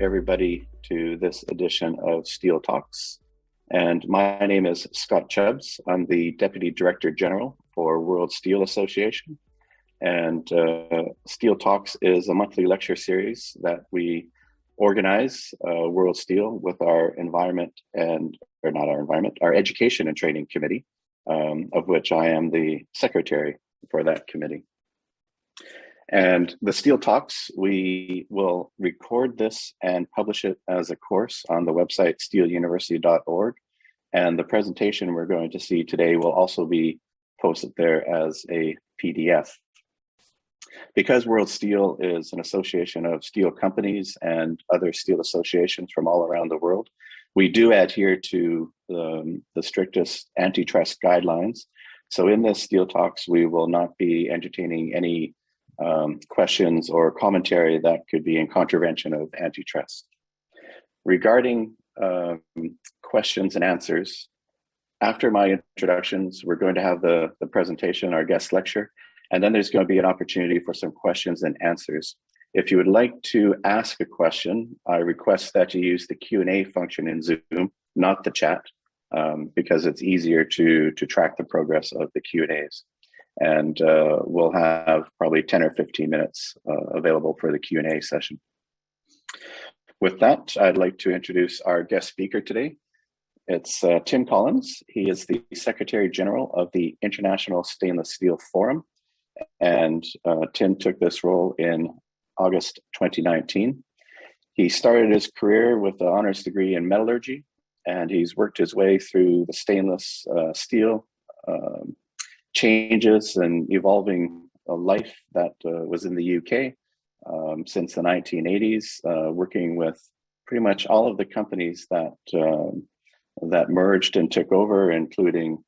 welcome everybody to this edition of steelTalks. And my name is Scott Chubbs. I'm the Deputy Director General for World Steel Association. And steelTalks is a monthly lecture series that we organize World Steel with our our Education and Training Committee, of which I am the secretary for that committee. And the steelTalks, we will record this and publish it as a course on the website steeluniversity.org. And the presentation we're going to see today will also be posted there as a PDF. Because World Steel is an association of steel companies and other steel associations from all around the world, we do adhere to the strictest antitrust guidelines. So in this steelTalks, we will not be entertaining any questions or commentary that could be in contravention of antitrust. Regarding questions and answers, after my introductions, we're going to have the presentation, our guest lecture, and then there's going to be an opportunity for some questions and answers. If you would like to ask a question, I request that you use the Q&A function in Zoom, not the chat, because it's easier to track the progress of the Q&As. And we'll have probably 10 or 15 minutes available for the Q&A session. With that, I'd like to introduce our guest speaker today. It's Tim Collins. He is the Secretary General of the International Stainless Steel Forum. And Tim took this role in August 2019. He started his career with an honors degree in metallurgy, and he's worked his way through the stainless steel changes and evolving a life that was in the UK since the 1980s, working with pretty much all of the companies that merged and took over, including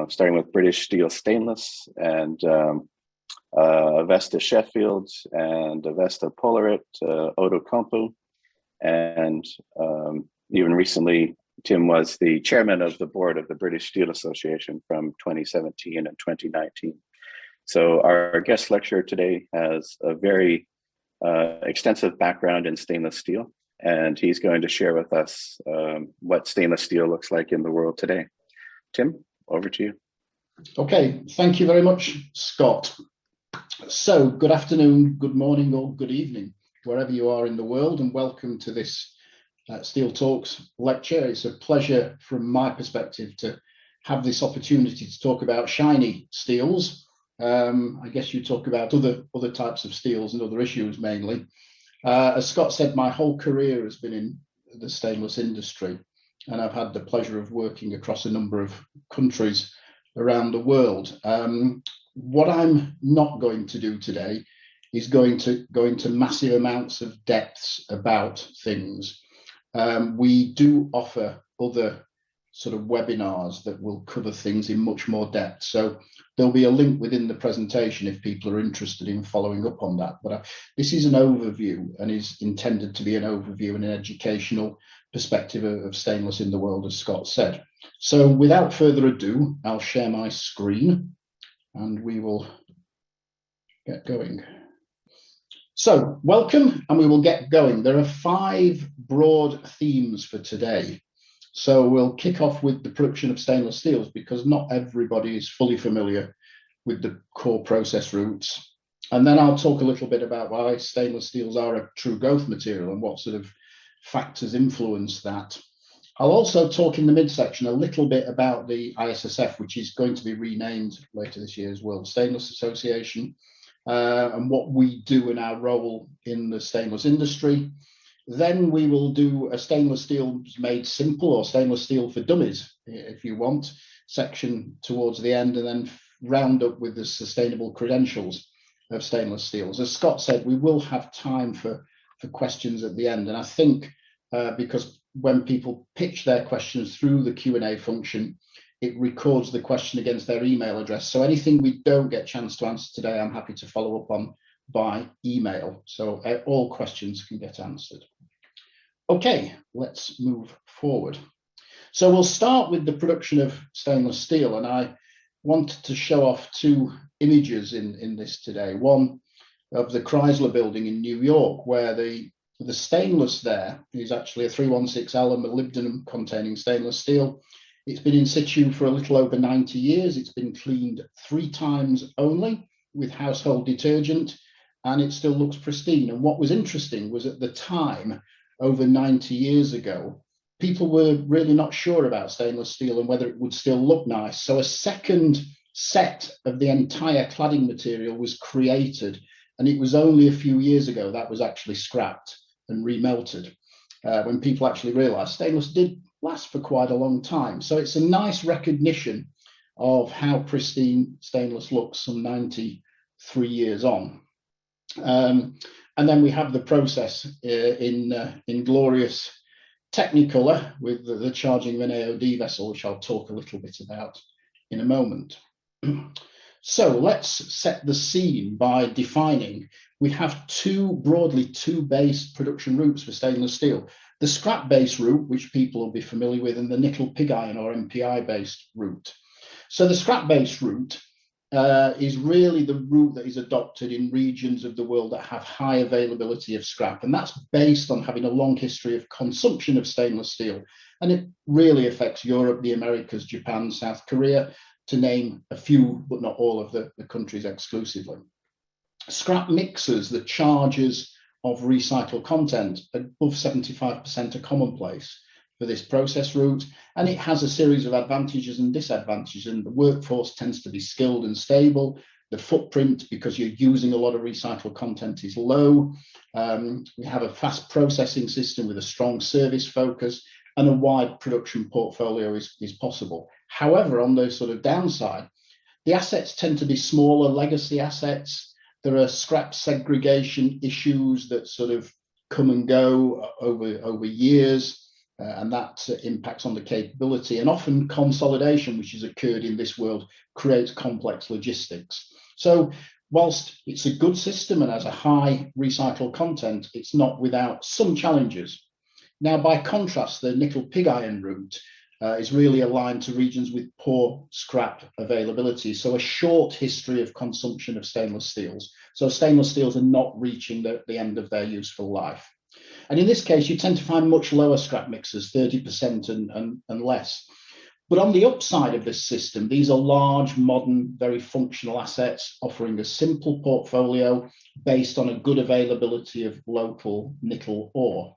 starting with British Steel Stainless and Avesta Sheffield and Avesta Polarit, Outokumpu, and even recently, Tim was the chairman of the board of the British Steel Association from 2017 and 2019. So our guest lecturer today has a very extensive background in stainless steel, and he's going to share with us what stainless steel looks like in the world today. Tim, over to you. Okay, thank you very much, Scott. So good afternoon, good morning, or good evening, wherever you are in the world, and welcome to this steelTalks lecture. It's a pleasure from my perspective to have this opportunity to talk about shiny steels. I guess you talk about other types of steels and other issues mainly. As Scott said, my whole career has been in the stainless industry, and I've had the pleasure of working across a number of countries around the world. What I'm not going to do today is going to go into massive amounts of depths about things. We do offer other sort of webinars that will cover things in much more depth. So there'll be a link within the presentation if people are interested in following up on that. But this is an overview and is intended to be an overview and an educational perspective of stainless in the world, as Scott said. So without further ado, I'll share my screen and we will get going. So welcome, and we will get going. There are 5 broad themes for today. So we'll kick off with the production of stainless steels, because not everybody is fully familiar with the core process routes. And then I'll talk a little bit about why stainless steels are a true growth material and what sort of factors influence that. I'll also talk in the midsection a little bit about the ISSF, which is going to be renamed later this year as World Stainless Association, and what we do in our role in the stainless industry. Then we will do a stainless steel made simple, or stainless steel for dummies, if you want, section towards the end, and then round up with the sustainable credentials of stainless steels. As Scott said, we will have time for questions at the end. And I think because when people pitch their questions through the Q&A function, it records the question against their email address. So anything we don't get a chance to answer today, I'm happy to follow up on by email. So all questions can get answered. Okay, let's move forward. So we'll start with the production of stainless steel. And I wanted to show off 2 images in this today. One of the Chrysler building in New York, where the The stainless there is actually a 316L molybdenum containing stainless steel. It's been in situ for a little over 90 years. It's been cleaned 3 times only with household detergent, and it still looks pristine. And what was interesting was at the time, over 90 years ago, people were really not sure about stainless steel and whether it would still look nice. So a second set of the entire cladding material was created, and it was only a few years ago that was actually scrapped and remelted, when people actually realized stainless did last for quite a long time. So it's a nice recognition of how pristine stainless looks some 93 years on. And then we have the process in glorious Technicolor with the charging of an AOD vessel, which I'll talk a little bit about in a moment. So let's set the scene by defining. We have broadly two base production routes for stainless steel. The scrap base route, which people will be familiar with, and the nickel pig iron or NPI based route. So the scrap base route is really the route that is adopted in regions of the world that have high availability of scrap. And that's based on having a long history of consumption of stainless steel. And it really affects Europe, the Americas, Japan, South Korea, to name a few, but not all of the countries exclusively. Scrap mixers, the charges of recycled content above 75% are commonplace for this process route, and it has a series of advantages and disadvantages. And the workforce tends to be skilled and stable. The footprint, because you're using a lot of recycled content, is low. We have a fast processing system with a strong service focus, and a wide production portfolio is possible. However, on the sort of downside, the assets tend to be smaller legacy assets. There are scrap segregation issues that sort of come and go over years, and that impacts on the capability. And often consolidation, which has occurred in this world, creates complex logistics. So whilst it's a good system and has a high recycled content, it's not without some challenges. Now, by contrast, the nickel pig iron route is really aligned to regions with poor scrap availability. So a short history of consumption of stainless steels. So stainless steels are not reaching the end of their useful life. And in this case, you tend to find much lower scrap mixers, 30% and less. But on the upside of this system, these are large, modern, very functional assets offering a simple portfolio based on a good availability of local nickel ore.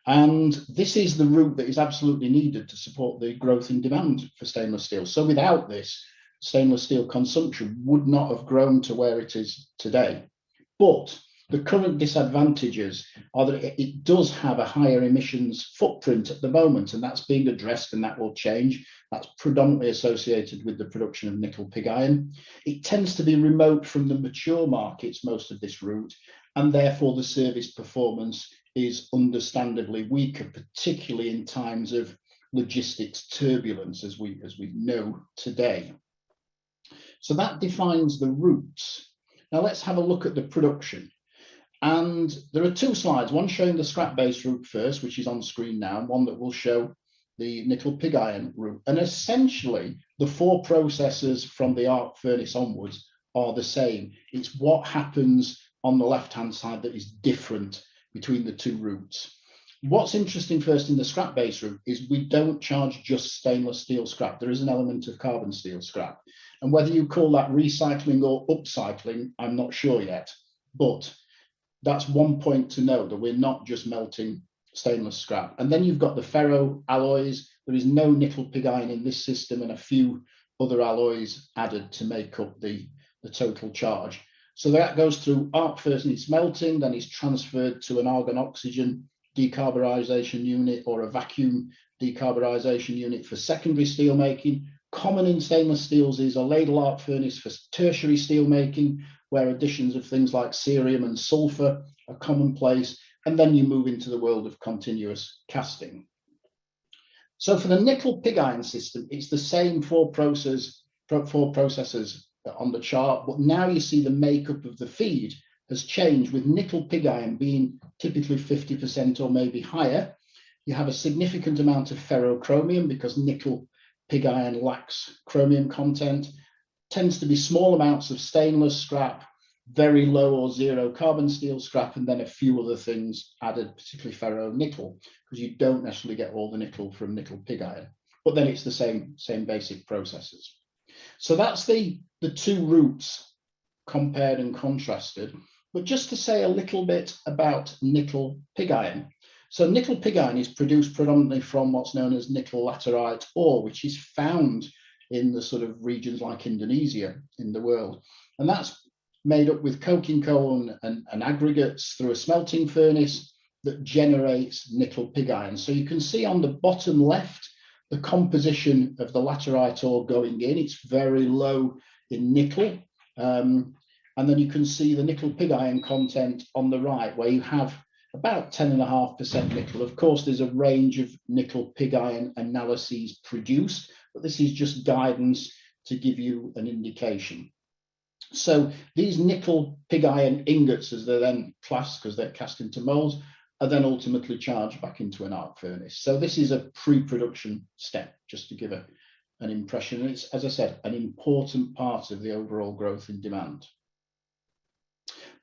And this is the route that is absolutely needed to support the growth in demand for stainless steel. So without this, stainless steel consumption would not have grown to where it is today. But the current disadvantages are that it does have a higher emissions footprint at the moment, and that's being addressed, and that will change. That's predominantly associated with the production of nickel pig iron. It tends to be remote from the mature markets, most of this route, and therefore the service performance is understandably weaker, particularly in times of logistics turbulence, as we know today. So that defines the routes. Now let's have a look at the production. And there are two slides, one showing the scrap base route first, which is on screen now, and one that will show the nickel pig iron route. And essentially, the 4 processes from the arc furnace onwards are the same. It's what happens on the left-hand side that is different between the two routes. What's interesting first in the scrap base route is we don't charge just stainless steel scrap. There is an element of carbon steel scrap. And whether you call that recycling or upcycling, I'm not sure yet. But that's one point to know, that we're not just melting stainless scrap. And then you've got the ferro alloys. There is no nickel pig iron in this system, and a few other alloys added to make up the total charge. So that goes through arc furnace melting, then is transferred to an argon oxygen decarburization unit or a vacuum decarburization unit for secondary steel making. Common in stainless steels is a ladle arc furnace for tertiary steel making, where additions of things like cerium and sulfur are commonplace. And then you move into the world of continuous casting. So for the nickel pig iron system, it's the same 4 processes on the chart, but now you see the makeup of the feed has changed, with nickel pig iron being typically 50% or maybe higher. You have a significant amount of ferrochromium because nickel pig iron lacks chromium content. Tends to be small amounts of stainless scrap, very low or zero carbon steel scrap, and then a few other things added, particularly ferro-nickel, because you don't necessarily get all the nickel from nickel pig iron. But then it's the same basic processes. So that's the two routes compared and contrasted. But just to say a little bit about nickel pig iron. So nickel pig iron is produced predominantly from what's known as nickel laterite ore, which is found in the sort of regions like Indonesia in the world. And that's made up with coking coal and aggregates through a smelting furnace that generates nickel pig iron. So you can see on the bottom left, the composition of the laterite ore going in. It's very low in nickel. And then you can see the nickel pig iron content on the right, where you have about 10.5% nickel. Of course, there's a range of nickel pig iron analyses produced, but this is just guidance to give you an indication. So these nickel pig iron ingots, as they're then classed because they're cast into molds, are then ultimately charged back into an arc furnace. So this is a pre-production step, just to give an impression. And it's, as I said, an important part of the overall growth in demand.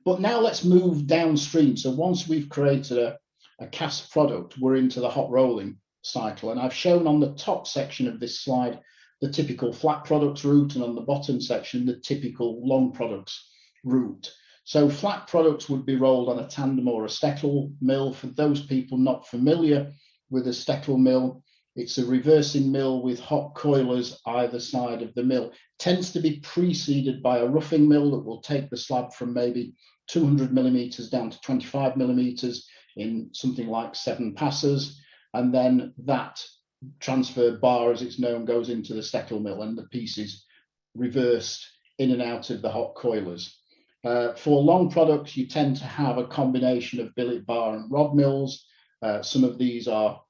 But now let's move downstream. So once we've created a cast product, we're into the hot rolling cycle. And I've shown on the top section of this slide the typical flat products route, and on the bottom section, the typical long products route. So flat products would be rolled on a tandem or a Steckle mill. For those people not familiar with a Steckle mill, it's a reversing mill with hot coilers either side of the mill. It tends to be preceded by a roughing mill that will take the slab from maybe 200 millimeters down to 25 millimeters in something like 7 passes. And then that transfer bar, as it's known, goes into the Steckle mill, and the piece is reversed in and out of the hot coilers. For long products, you tend to have a combination of billet bar and rod mills. Some of these are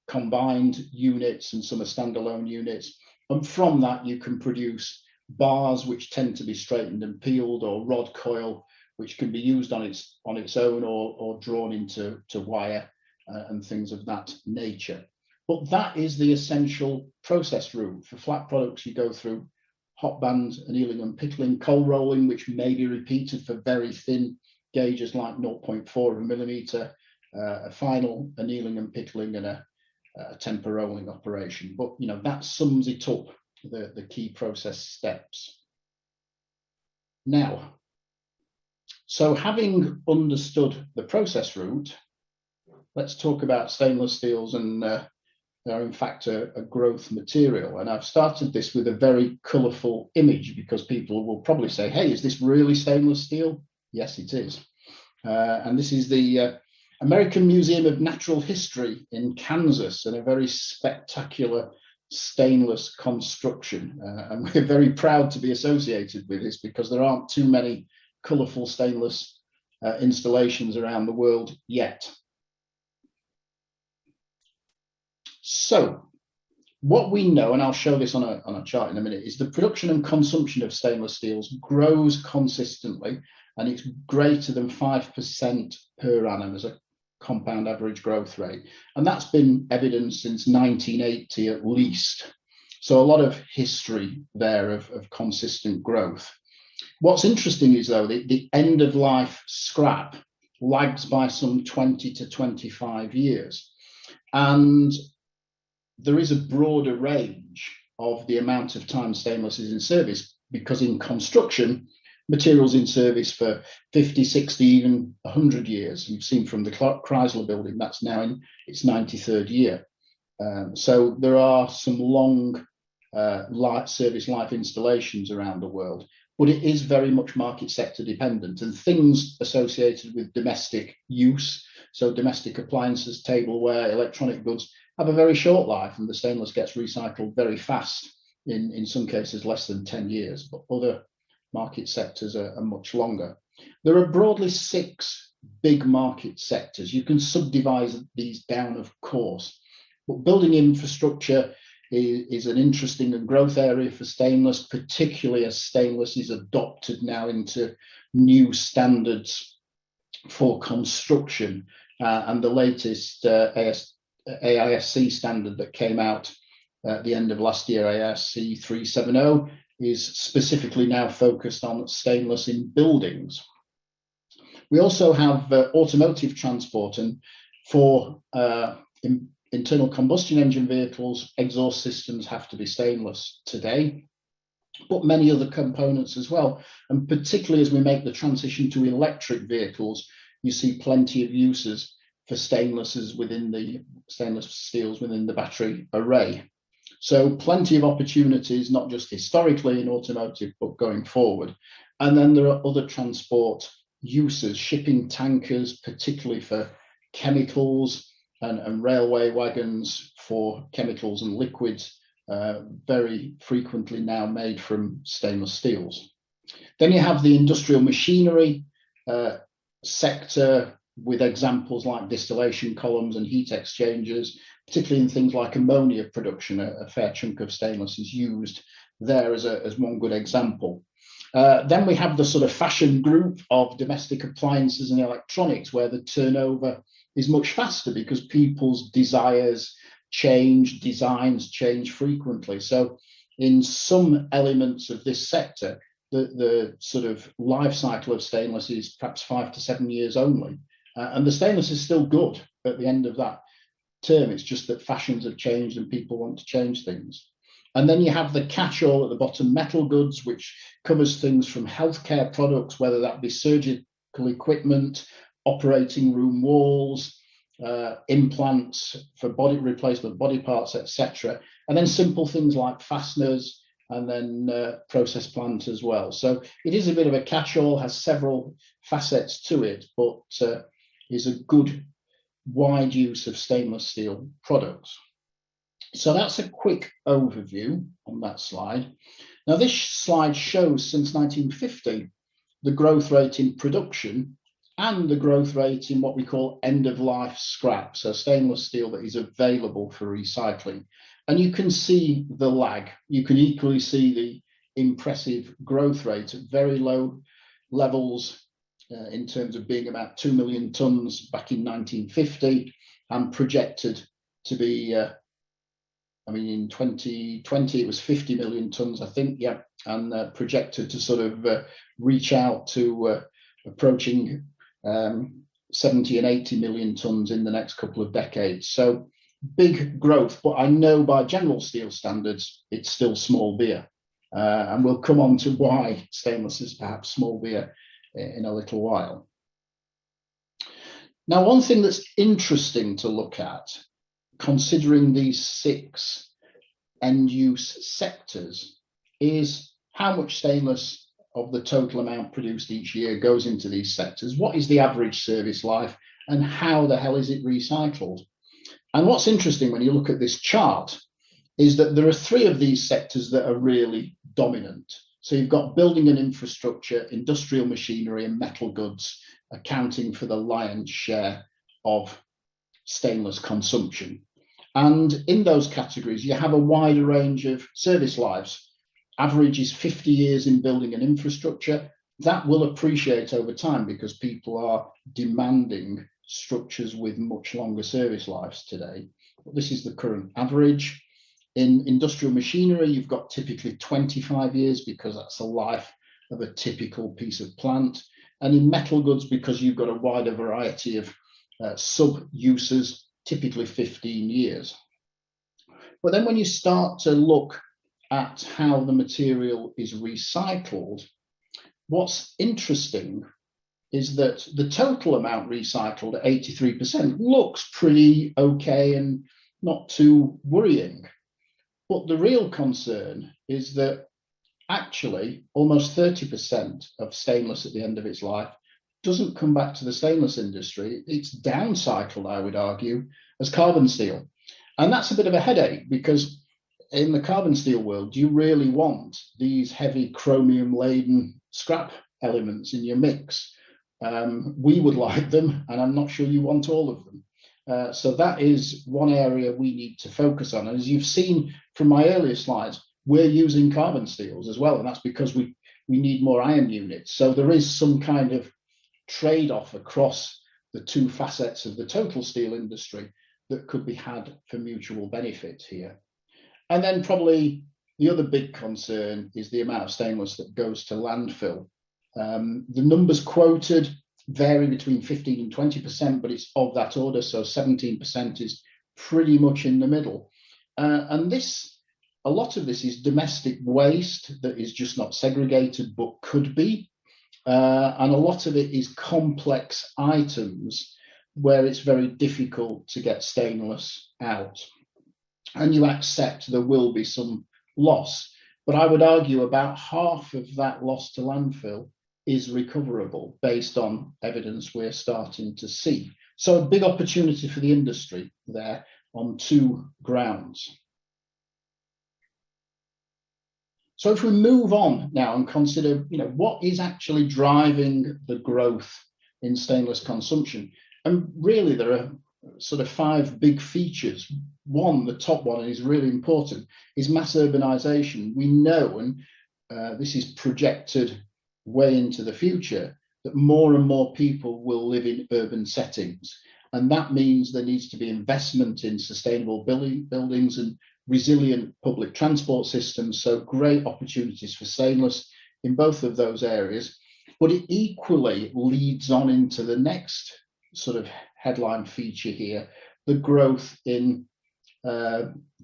combined units and some are standalone units. And from that, you can produce bars which tend to be straightened and peeled, or rod coil, which can be used on its own or drawn into wire and things of that nature. But that is the essential process route. For flat products, you go through hot band, annealing and pickling, cold rolling, which may be repeated for very thin gauges like 0.4 of a millimeter, a final annealing and pickling, and a temper rolling operation. But that sums it up, the key process steps. Now, so having understood the process route, let's talk about stainless steels, and are in fact a growth material. And I've started this with a very colourful image because people will probably say, hey, is this really stainless steel? Yes, it is. And this is the American Museum of Natural History in Kansas, and a very spectacular stainless construction. And we're very proud to be associated with this because there aren't too many colourful stainless installations around the world yet. So what we know, and I'll show this on a chart in a minute, is the production and consumption of stainless steels grows consistently, and it's greater than 5% per annum as a compound average growth rate. And that's been evidenced since 1980 at least. So a lot of history there of consistent growth. What's interesting is, though, the end of life scrap lags by some 20 to 25 years. And there is a broader range of the amount of time stainless is in service, because in construction, materials in service for 50, 60, even 100 years. You've seen from the Chrysler building, that's now in its 93rd year. So there are some long service life installations around the world, but it is very much market sector dependent, and things associated with domestic use, so domestic appliances, tableware, electronic goods, have a very short life, and the stainless gets recycled very fast, in some cases less than 10 years, but other market sectors are much longer. There are broadly 6 big market sectors. You can subdivide these down, of course, but building infrastructure is an interesting and growth area for stainless, particularly as stainless is adopted now into new standards for construction. And the latest AISC standard that came out at the end of last year, AISC 370, is specifically now focused on stainless in buildings. We also have automotive transport, and for internal combustion engine vehicles, exhaust systems have to be stainless today, but many other components as well. And particularly as we make the transition to electric vehicles, you see plenty of uses for stainless steels within the battery array. So plenty of opportunities, not just historically in automotive, but going forward. And then there are other transport uses, shipping tankers, particularly for chemicals, and railway wagons for chemicals and liquids, very frequently now made from stainless steels. Then you have the industrial machinery sector, with examples like distillation columns and heat exchangers, particularly in things like ammonia production. A fair chunk of stainless is used there as one good example. Then we have the sort of fashion group of domestic appliances and electronics, where the turnover is much faster because people's desires change, designs change frequently. So in some elements of this sector, the sort of life cycle of stainless is perhaps 5 to 7 years only. And the stainless is still good at the end of that term. It's just that fashions have changed and people want to change things. And then you have the catch-all at the bottom, metal goods, which covers things from healthcare products, whether that be surgical equipment, operating room walls, implants for body replacement, body parts, etc. And then simple things like fasteners, and then process plant as well. So it is a bit of a catch-all, has several facets to it, but is a good wide use of stainless steel products. So that's a quick overview on that slide. Now this slide shows since 1950 the growth rate in production and the growth rate in what we call end-of-life scrap, so stainless steel that is available for recycling. And you can see the lag. You can equally see the impressive growth rate at very low levels in terms of being about 2 million tonnes back in 1950, and projected to be, in 2020 it was 50 million tonnes, I think, yeah, and projected to sort of reach out to approaching 70 and 80 million tonnes in the next couple of decades. So big growth, but I know by general steel standards, it's still small beer. And we'll come on to why stainless is perhaps small beer in a little while. Now, one thing that's interesting to look at, considering these 6 end-use sectors, is how much stainless of the total amount produced each year goes into these sectors. What is the average service life, and how the hell is it recycled? And what's interesting when you look at this chart is that there are 3 of these sectors that are really dominant. So you've got building and infrastructure, industrial machinery, and metal goods accounting for the lion's share of stainless consumption. And in those categories, you have a wider range of service lives. Average is 50 years in building and infrastructure. That will appreciate over time because people are demanding structures with much longer service lives today. But this is the current average. In industrial machinery, you've got typically 25 years because that's the life of a typical piece of plant. And in metal goods, because you've got a wider variety of sub-uses, typically 15 years. But then when you start to look at how the material is recycled, what's interesting is that the total amount recycled at 83% looks pretty okay and not too worrying. But the real concern is that actually almost 30% of stainless at the end of its life doesn't come back to the stainless industry. It's downcycled, I would argue, as carbon steel. And that's a bit of a headache because in the carbon steel world, do you really want these heavy chromium-laden scrap elements in your mix? We would like them, and I'm not sure you want all of them. So that is one area we need to focus on. And as you've seen from my earlier slides, we're using carbon steels as well, and that's because we need more iron units. So there is some kind of trade-off across the 2 facets of the total steel industry that could be had for mutual benefit here. And then probably The other big concern is the amount of stainless that goes to landfill. The numbers quoted vary between 15 and 20%, but it's of that order. So 17% is pretty much in the middle. And a lot of this is domestic waste that is just not segregated, but could be. And a lot of it is complex items where it's very difficult to get stainless out. And you accept there will be some loss. But I would argue about half of that loss to landfill is recoverable based on evidence we're starting to see. So a big opportunity for the industry there on two grounds. So if we move on now and consider, what is actually driving the growth in stainless consumption? And really there are sort of five big features. One, the top one is really important, is mass urbanization. We know, and this is projected way into the future, that more and more people will live in urban settings. And that means there needs to be investment in sustainable buildings and resilient public transport systems. So great opportunities for stainless in both of those areas. But it equally leads on into the next sort of headline feature here, the growth in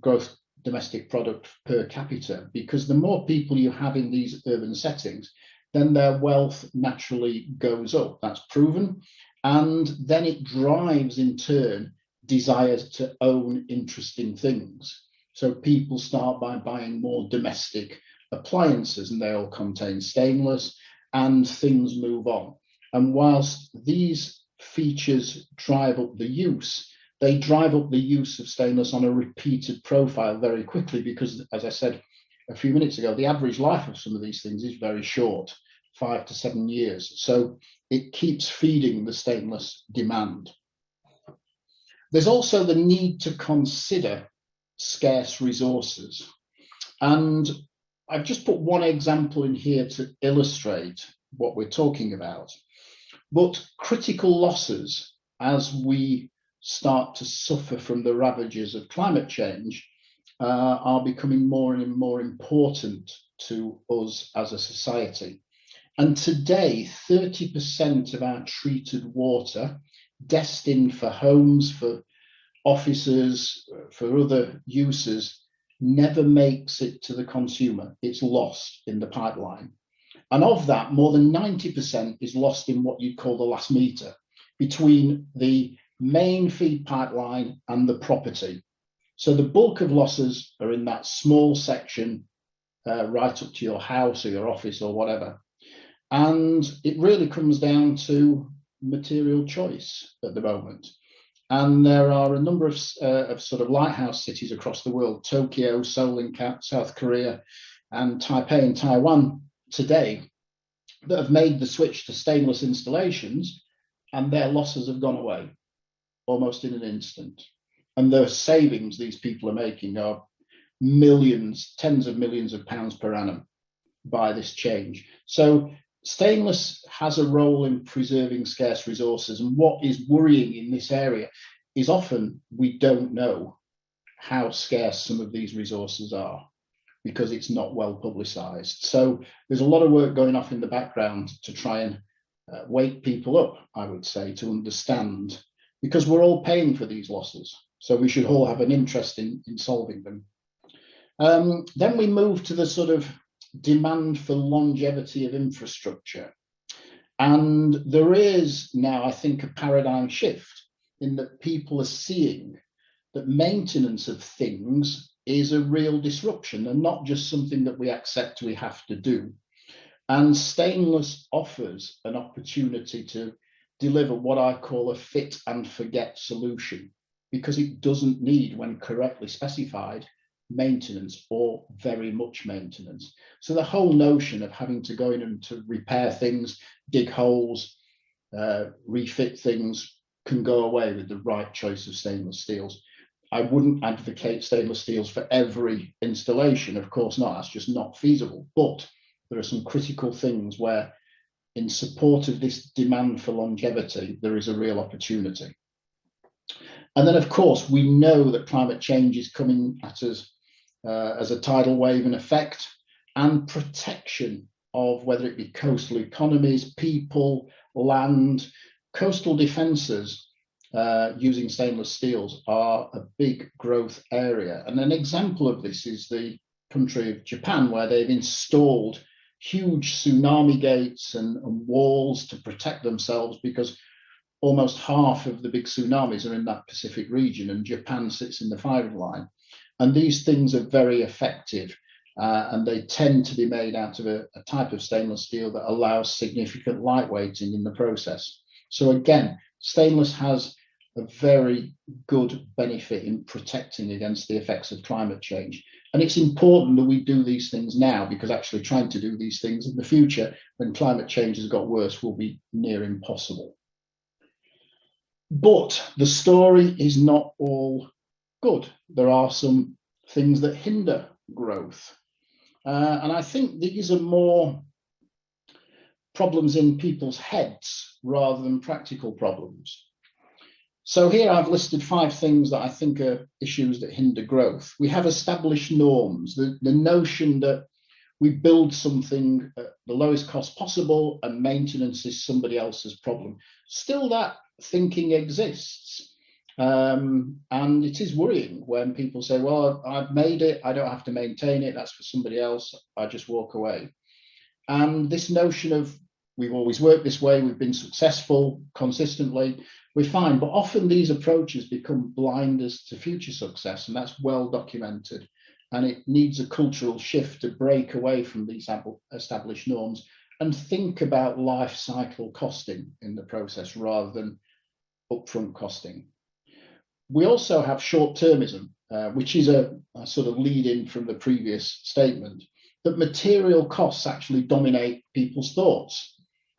gross domestic product per capita, because the more people you have in these urban settings, then their wealth naturally goes up. That's proven. And then it drives in turn desires to own interesting things. So people start by buying more domestic appliances, and they all contain stainless, and things move on. And whilst these features drive up the use, they drive up the use of stainless on a repeated profile very quickly, because, as I said a few minutes ago, the average life of some of these things is very short, 5 to 7 years. So it keeps feeding the stainless demand. There's also the need to consider scarce resources. And I've just put one example in here to illustrate what we're talking about. But critical losses, as we start to suffer from the ravages of climate change, are becoming more and more important to us as a society. And today, 30% of our treated water, destined for homes, for offices, for other uses, never makes it to the consumer. It's lost in the pipeline. And of that, more than 90% is lost in what you'd call the last meter, between the main feed pipeline and the property. So the bulk of losses are in that small section right up to your house or your office or whatever. And it really comes down to material choice at the moment. And there are a number of sort of lighthouse cities across the world, Tokyo, Seoul in South Korea, and Taipei in Taiwan today, that have made the switch to stainless installations, and their losses have gone away almost in an instant. And the savings these people are making are millions, tens of millions of pounds per annum by this change. So stainless has a role in preserving scarce resources. And what is worrying in this area is often we don't know how scarce some of these resources are, because it's not well publicized. So there's a lot of work going off in the background to try and wake people up, I would say, to understand, because we're all paying for these losses. So we should all have an interest in solving them. Then we move to the sort of demand for longevity of infrastructure. And there is now, I think, a paradigm shift in that people are seeing that maintenance of things is a real disruption and not just something that we accept we have to do. And stainless offers an opportunity to deliver what I call a fit and forget solution, because it doesn't need, when correctly specified, maintenance or very much maintenance. So the whole notion of having to go in and to repair things, dig holes, refit things can go away with the right choice of stainless steels. I wouldn't advocate stainless steels for every installation, of course not, that's just not feasible. But there are some critical things where, in support of this demand for longevity, there is a real opportunity. And then, of course, we know that climate change is coming at us as a tidal wave in effect, and protection of whether it be coastal economies, people, land. Coastal defences using stainless steels are a big growth area. And an example of this is the country of Japan, where they've installed huge tsunami gates and walls to protect themselves, because almost half of the big tsunamis are in that Pacific region, and Japan sits in the firing line. And these things are very effective, and they tend to be made out of a type of stainless steel that allows significant lightweighting in the process. So again, stainless has a very good benefit in protecting against the effects of climate change. And it's important that we do these things now, because actually trying to do these things in the future, when climate change has got worse, will be near impossible. But the story is not all good. There are some things that hinder growth. And I think these are more problems in people's heads rather than practical problems. So here I've listed 5 things that I think are issues that hinder growth. We have established norms, the notion that we build something at the lowest cost possible and maintenance is somebody else's problem. Still, that thinking exists. And it is worrying when people say, well, I've made it, I don't have to maintain it, that's for somebody else, I just walk away. And this notion of we've always worked this way, we've been successful consistently, we're fine. But often these approaches become blinders to future success, and that's well documented. And it needs a cultural shift to break away from these established norms and think about life cycle costing in the process rather than upfront costing. We also have short-termism, which is a sort of lead-in from the previous statement, that material costs actually dominate people's thoughts,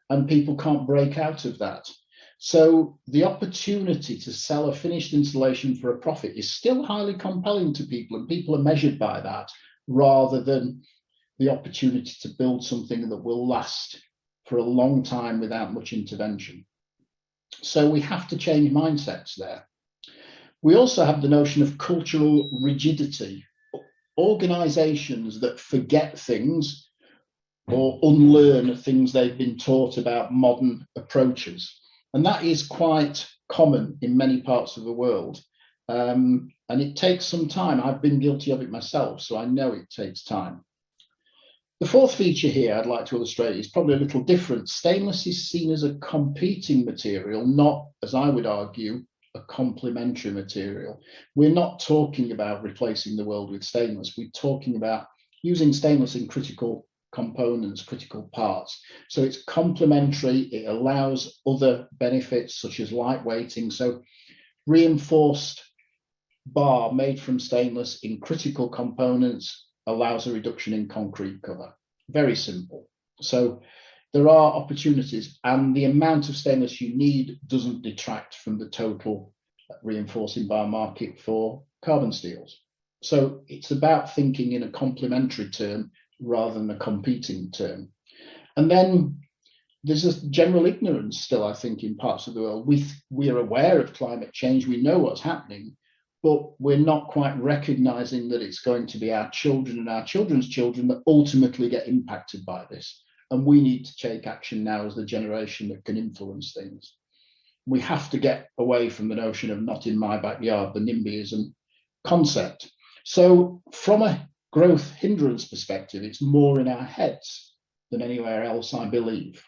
and people can't break out of that. So the opportunity to sell a finished installation for a profit is still highly compelling to people, and people are measured by that rather than the opportunity to build something that will last for a long time without much intervention. So we have to change mindsets there. We also have the notion of cultural rigidity. Organizations that forget things or unlearn things they've been taught about modern approaches. And that is quite common in many parts of the world. And it takes some time. I've been guilty of it myself, so I know it takes time. The 4th feature here I'd like to illustrate is probably a little different. Stainless is seen as a competing material, not, as I would argue, a complementary material. We're not talking about replacing the world with stainless. We're talking about using stainless in critical components, critical parts. So it's complementary. It allows other benefits such as lightweighting. So reinforced bar made from stainless in critical components allows a reduction in concrete cover. Very simple. So there are opportunities, and the amount of stainless you need doesn't detract from the total reinforcing bar market for carbon steels. So it's about thinking in a complementary term rather than a competing term. And then there's a general ignorance still, I think, in parts of the world. We are aware of climate change, we know what's happening, but we're not quite recognizing that it's going to be our children and our children's children that ultimately get impacted by this. And we need to take action now as the generation that can influence things. We have to get away from the notion of not in my backyard, the NIMBYism concept. So from a growth hindrance perspective, it's more in our heads than anywhere else, I believe.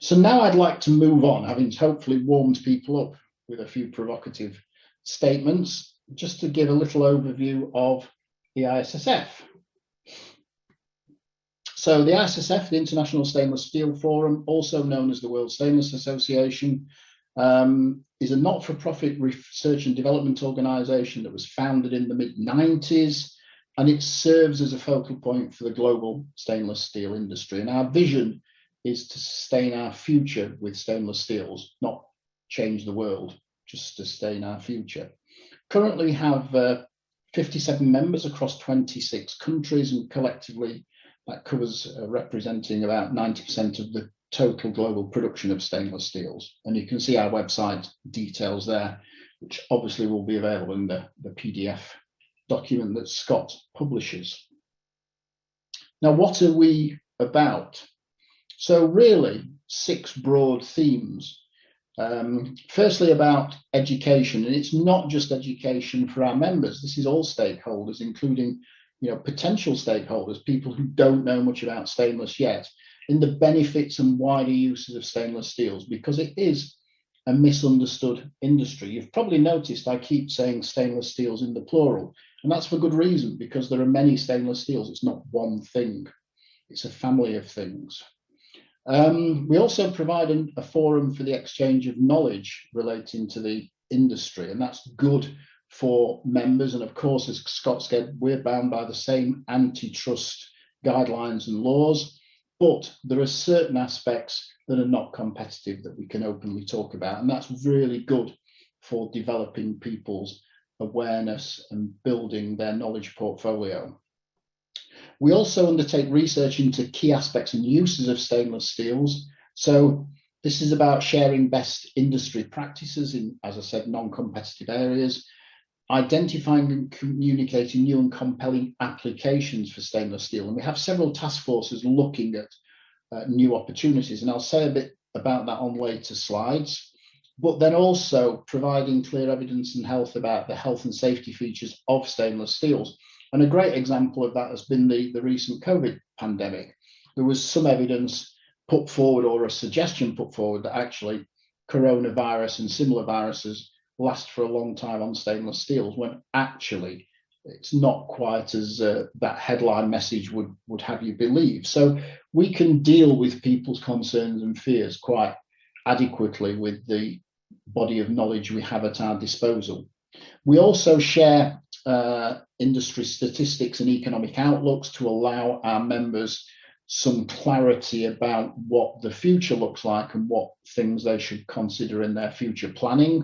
So now I'd like to move on, having hopefully warmed people up with a few provocative statements, just to give a little overview of the ISSF. So the ISSF, the International Stainless Steel Forum, also known as the World Stainless Association, is a not-for-profit research and development organization that was founded in the mid-90s, and it serves as a focal point for the global stainless steel industry. And our vision is to sustain our future with stainless steels, not change the world, just sustain our future. Currently have 57 members across 26 countries, and collectively that covers representing about 90% of the total global production of stainless steels. And you can see our website details there which obviously will be available in the PDF document that Scott publishes. Now, what are we about? So really, 6 broad themes. Firstly, about education, and it's not just education for our members. This is all stakeholders, including, potential stakeholders, people who don't know much about stainless yet, in the benefits and wider uses of stainless steels, because it is a misunderstood industry. You've probably noticed I keep saying stainless steels in the plural, and that's for good reason, because there are many stainless steels. It's not one thing, it's a family of things. We also provide a forum for the exchange of knowledge relating to the industry, and that's good for members. And of course, as Scott said, we're bound by the same antitrust guidelines and laws, but there are certain aspects that are not competitive that we can openly talk about, and that's really good for developing people's awareness and building their knowledge portfolio. We also undertake research into key aspects and uses of stainless steels. So this is about sharing best industry practices in, as I said, non-competitive areas, identifying and communicating new and compelling applications for stainless steel. And we have several task forces looking at new opportunities, and I'll say a bit about that on later slides. But then also providing clear evidence and about the health and safety features of stainless steels. And a great example of that has been the recent COVID pandemic. There was some evidence put forward, or a suggestion put forward, that actually coronavirus and similar viruses last for a long time on stainless steels, when actually it's not quite as that headline message would have you believe. So we can deal with people's concerns and fears quite adequately with the body of knowledge we have at our disposal. We also share industry statistics and economic outlooks to allow our members some clarity about what the future looks like and what things they should consider in their future planning.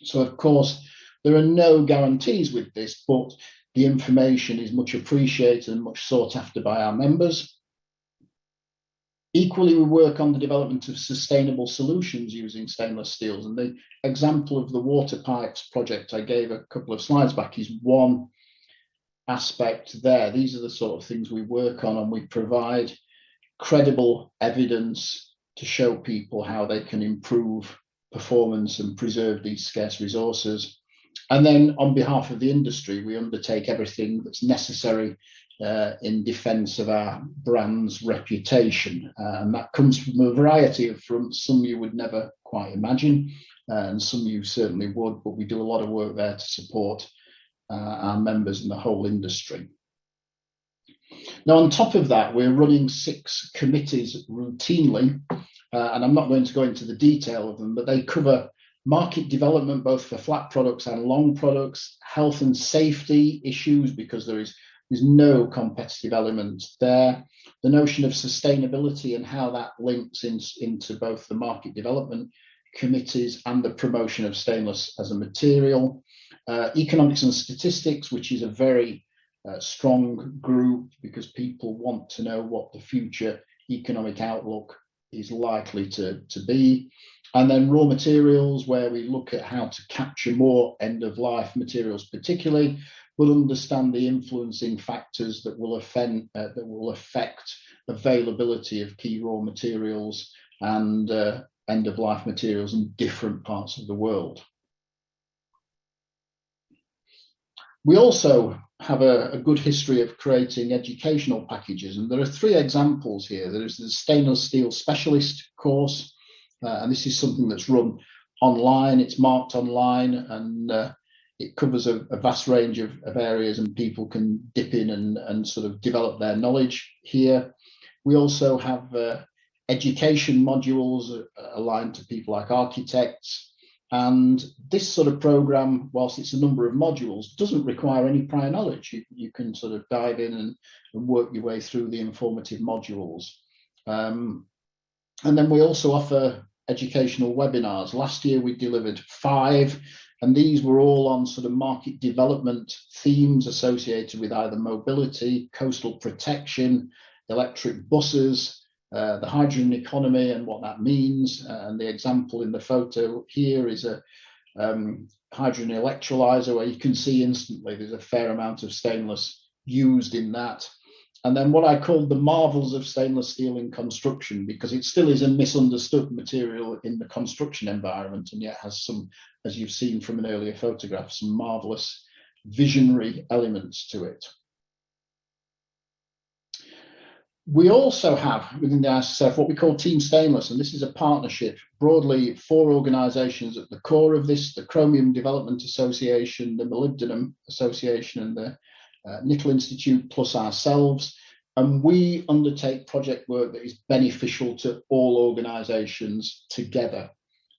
So of course, there are no guarantees with this, but the information is much appreciated and much sought after by our members. Equally, we work on the development of sustainable solutions using stainless steels, and the example of the water pipes project I gave a couple of slides back is one aspect there. These are the sort of things we work on, and we provide credible evidence to show people how they can improve performance and preserve these scarce resources. And then on behalf of the industry, we undertake everything that's necessary in defense of our brand's reputation. And that comes from a variety of fronts. Some you would never quite imagine, and some you certainly would, but we do a lot of work there to support our members and the whole industry. Now, on top of that, we're running 6 committees routinely, and I'm not going to go into the detail of them, but they cover market development, both for flat products and long products, health and safety issues, because there's no competitive element there, the notion of sustainability and how that links into both the market development committees and the promotion of stainless as a material, economics and statistics, which is a very strong group because people want to know what the future economic outlook is likely to be. And then raw materials, where we look at how to capture more end-of-life materials particularly, but understand the influencing factors that will affect availability of key raw materials and end-of-life materials in different parts of the world. We also have a good history of creating educational packages, and there are 3 examples here. There is the Stainless Steel Specialist course, and this is something that's run online. It's marked online, and it covers a vast range of areas, and people can dip in and sort of develop their knowledge here. We also have education modules aligned to people like architects. And this sort of program, whilst it's a number of modules, doesn't require any prior knowledge. You can sort of dive in and work your way through the informative modules. And then we also offer educational webinars. Last year we delivered 5, and these were all on sort of market development themes associated with either mobility, coastal protection, electric buses, the hydrogen economy and what that means. And the example in the photo here is a hydrogen electrolyzer, where you can see instantly there's a fair amount of stainless used in that. And then what I call the marvels of stainless steel in construction, because it still is a misunderstood material in the construction environment, and yet has some, as you've seen from an earlier photograph, some marvelous visionary elements to it. We also have within the ISSF what we call Team Stainless, and this is a partnership, broadly 4 organisations at the core of this: the Chromium Development Association, the Molybdenum Association, and the Nickel Institute, plus ourselves. And we undertake project work that is beneficial to all organisations together.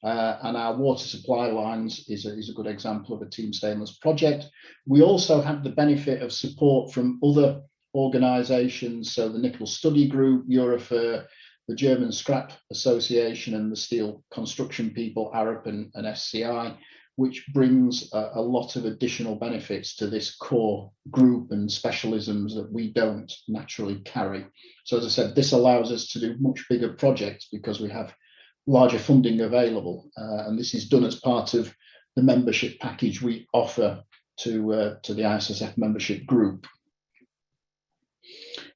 And our water supply lines is a good example of a Team Stainless project. We also have the benefit of support from other organisations, so the Nickel Study Group, Eurofer, the German Scrap Association, and the Steel Construction People, ARAP and SCI, which brings a lot of additional benefits to this core group and specialisms that we don't naturally carry. So as I said, this allows us to do much bigger projects because we have larger funding available, and this is done as part of the membership package we offer to the ISSF membership group.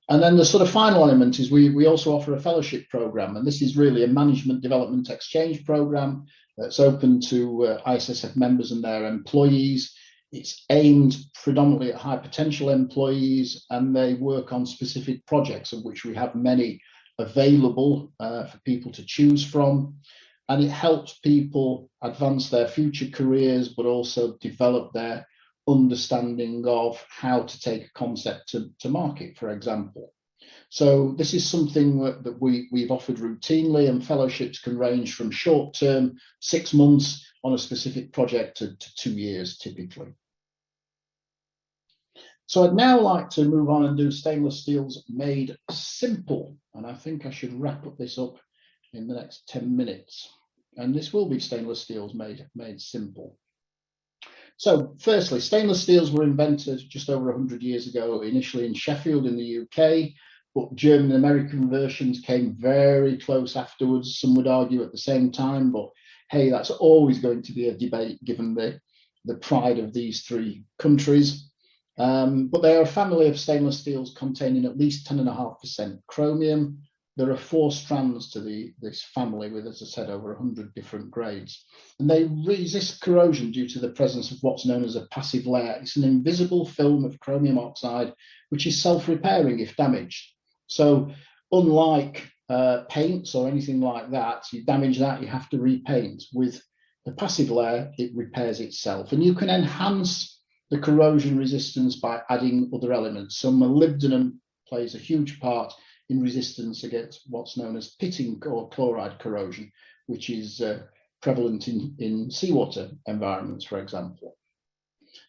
And then the sort of final element is we also offer a fellowship program, and this is really a management development exchange program that's open to ISSF members and their employees. It's aimed predominantly at high potential employees, and they work on specific projects, of which we have many available for people to choose from. And it helps people advance their future careers, but also develop their understanding of how to take a concept to market, for example. So this is something that we've offered routinely, and fellowships can range from short term, 6 months on a specific project, to 2 years typically. So I'd now like to move on and do stainless steels made simple. And I think I should wrap this up in the next 10 minutes. And this will be stainless steels made simple. So firstly, stainless steels were invented just over 100 years ago, initially in Sheffield in the UK, but German and American versions came very close afterwards. Some would argue at the same time, but hey, that's always going to be a debate given the pride of these 3 countries. But they are a family of stainless steels containing at least 10.5% chromium. There are 4 strands to this family with, as I said, over 100 different grades. And they resist corrosion due to the presence of what's known as a passive layer. It's an invisible film of chromium oxide, which is self-repairing if damaged. So unlike paints or anything like that, you damage that, you have to repaint. With the passive layer, it repairs itself. And you can enhance the corrosion resistance by adding other elements. So molybdenum plays a huge part in resistance against what's known as pitting or chloride corrosion, which is prevalent in seawater environments, for example.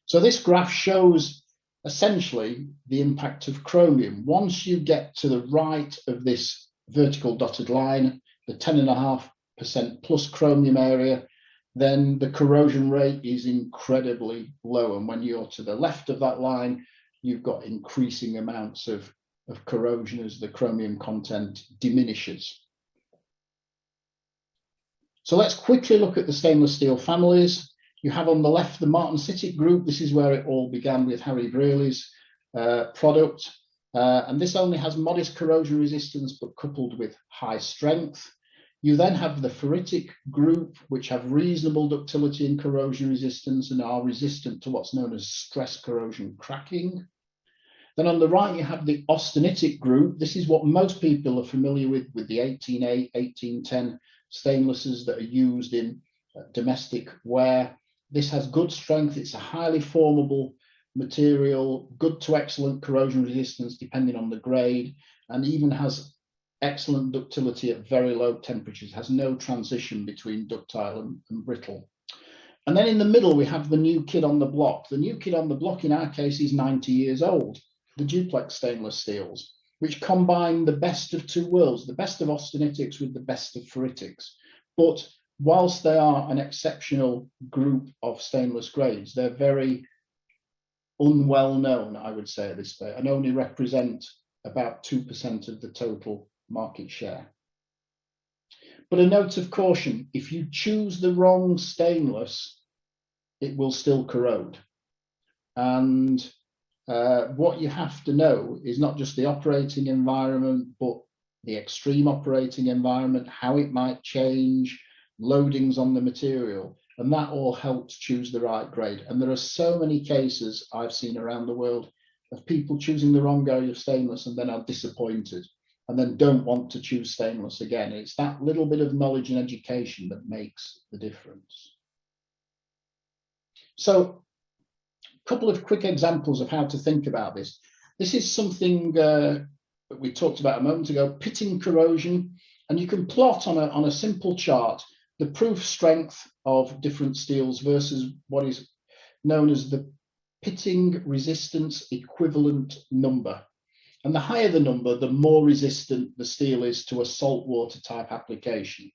So this graph shows essentially the impact of chromium. Once you get to the right of this vertical dotted line, the 10.5% plus chromium area, then the corrosion rate is incredibly low. And when you're to the left of that line, you've got increasing amounts of corrosion as the chromium content diminishes. So let's quickly look at the stainless steel families. You have on the left the Martensitic group. This is where it all began with Harry Brearley's product. And this only has modest corrosion resistance, but coupled with high strength. You then have the ferritic group, which have reasonable ductility and corrosion resistance and are resistant to what's known as stress corrosion cracking. Then on the right, you have the austenitic group. This is what most people are familiar with the 18A, 1810 stainlesses that are used in domestic ware. This has good strength. It's a highly formable material, good to excellent corrosion resistance depending on the grade, and even has excellent ductility at very low temperatures, has no transition between ductile and brittle. And then in the middle, we have the new kid on the block. The new kid on the block in our case is 90 years old. The duplex stainless steels, which combine the best of 2 worlds, the best of austenitics with the best of ferritics. But whilst they are an exceptional group of stainless grades, they're very unwell known, I would say at this stage, and only represent about 2% of the total market share. But a note of caution, if you choose the wrong stainless, it will still corrode. And what you have to know is not just the operating environment, but the extreme operating environment, how it might change, loadings on the material, and that all helps choose the right grade. And there are so many cases I've seen around the world of people choosing the wrong grade of stainless and then are disappointed and then don't want to choose stainless again. It's that little bit of knowledge and education that makes the difference. So a couple of quick examples of how to think about this. This is something that we talked about a moment ago, pitting corrosion, and you can plot on a simple chart the proof strength of different steels versus what is known as the pitting resistance equivalent number. And the higher the number, the more resistant the steel is to a saltwater type application.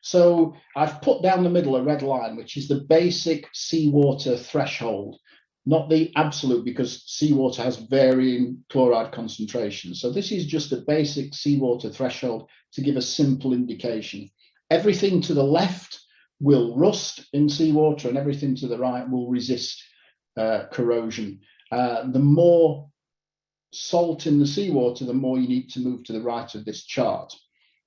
So I've put down the middle a red line, which is the basic seawater threshold, not the absolute, because seawater has varying chloride concentrations. So this is just a basic seawater threshold to give a simple indication. Everything to the left will rust in seawater and everything to the right will resist corrosion. The more salt in the seawater, the more you need to move to the right of this chart.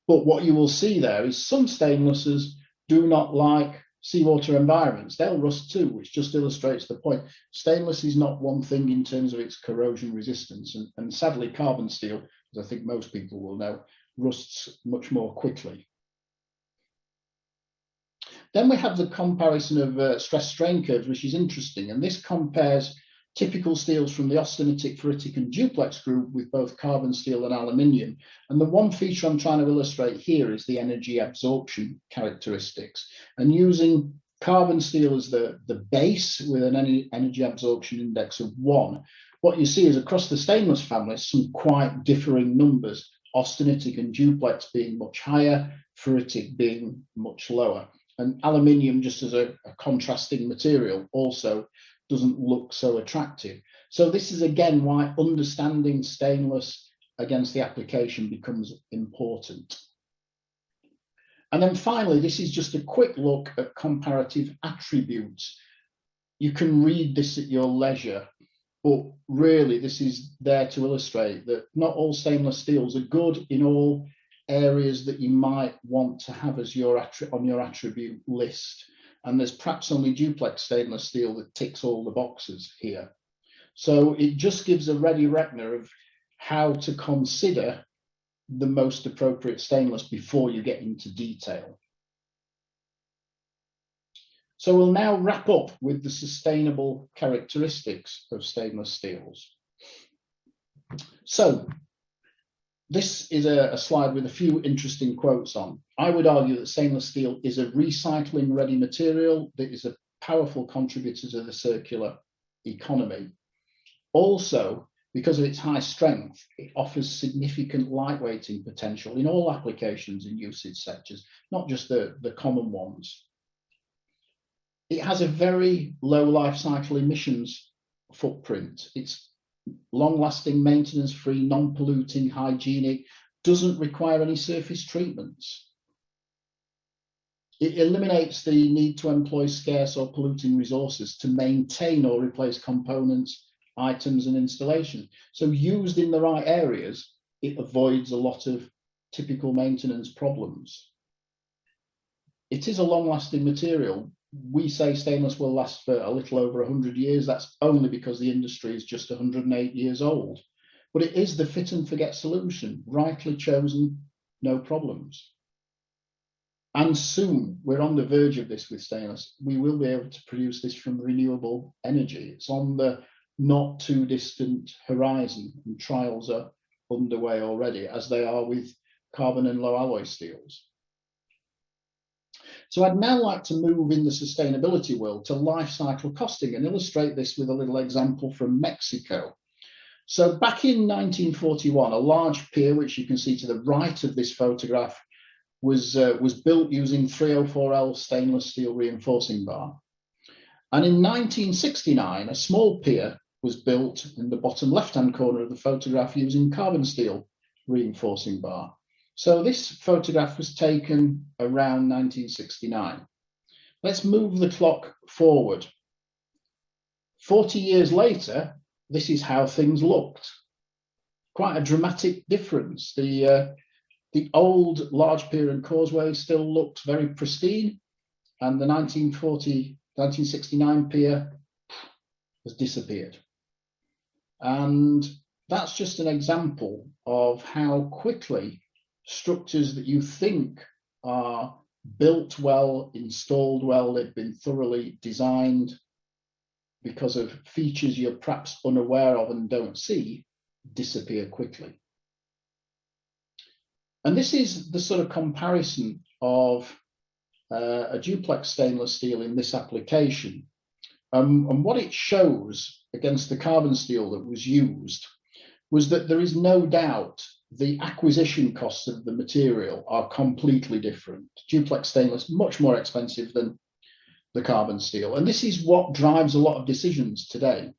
But what you will see there is some stainlesses do not like seawater environments. They'll rust too, which just illustrates the point. Stainless is not one thing in terms of its corrosion resistance. And sadly, carbon steel, as I think most people will know, rusts much more quickly. Then we have the comparison of stress strain curves, which is interesting. And this compares typical steels from the austenitic, ferritic and duplex group with both carbon steel and aluminium. And the one feature I'm trying to illustrate here is the energy absorption characteristics. And using carbon steel as the base with an energy absorption index of 1, what you see is across the stainless family, some quite differing numbers, austenitic and duplex being much higher, ferritic being much lower. And aluminium, just as a contrasting material, also doesn't look so attractive. So this is again why understanding stainless against the application becomes important. And then finally, this is just a quick look at comparative attributes. You can read this at your leisure, but really this is there to illustrate that not all stainless steels are good in all areas that you might want to have as on your attribute list. And there's perhaps only duplex stainless steel that ticks all the boxes here. So it just gives a ready reckoner of how to consider the most appropriate stainless before you get into detail. So we'll now wrap up with the sustainable characteristics of stainless steels. So this is a slide with a few interesting quotes on. I would argue that stainless steel is a recycling ready material that is a powerful contributor to the circular economy. Also, because of its high strength, it offers significant lightweighting potential in all applications and usage sectors, not just the common ones. It has a very low life cycle emissions footprint. It's long-lasting, maintenance-free, non-polluting, hygienic, doesn't require any surface treatments. It eliminates the need to employ scarce or polluting resources to maintain or replace components, items and installations. So used in the right areas, it avoids a lot of typical maintenance problems. It is a long-lasting material. We say stainless will last for a little over 100 years. That's only because the industry is just 108 years old. But it is the fit and forget solution, rightly chosen, no problems. And soon, we're on the verge of this with stainless. We will be able to produce this from renewable energy. It's on the not too distant horizon, and trials are underway already, as they are with carbon and low alloy steels. So I'd now like to move in the sustainability world to life cycle costing and illustrate this with a little example from Mexico. So back in 1941, a large pier, which you can see to the right of this photograph, was built using 304L stainless steel reinforcing bar. And in 1969, a small pier was built in the bottom left-hand corner of the photograph using carbon steel reinforcing bar. So this photograph was taken around 1969. Let's move the clock forward. 40 years later, this is how things looked. Quite a dramatic difference. The old large pier and causeway still looked very pristine, and the 1969 pier has disappeared. And that's just an example of how quickly structures that you think are built well, installed well, they've been thoroughly designed because of features you're perhaps unaware of and don't see, disappear quickly. And this is the sort of comparison of a duplex stainless steel in this application. And what it shows against the carbon steel that was used was that there is no doubt the acquisition costs of the material are completely different. Duplex stainless, much more expensive than the carbon steel. And this is what drives a lot of decisions today.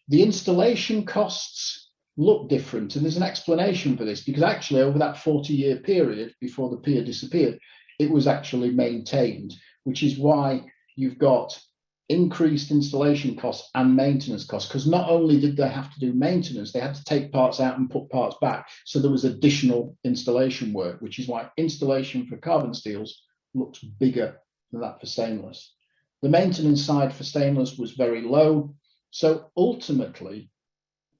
The installation costs look different, and there's an explanation for this, because actually over that 40-year period before the pier disappeared, it was actually maintained, which is why you've got increased installation costs and maintenance costs, because not only did they have to do maintenance, they had to take parts out and put parts back. So there was additional installation work, which is why installation for carbon steels looks bigger than that for stainless. The maintenance side for stainless was very low. So ultimately,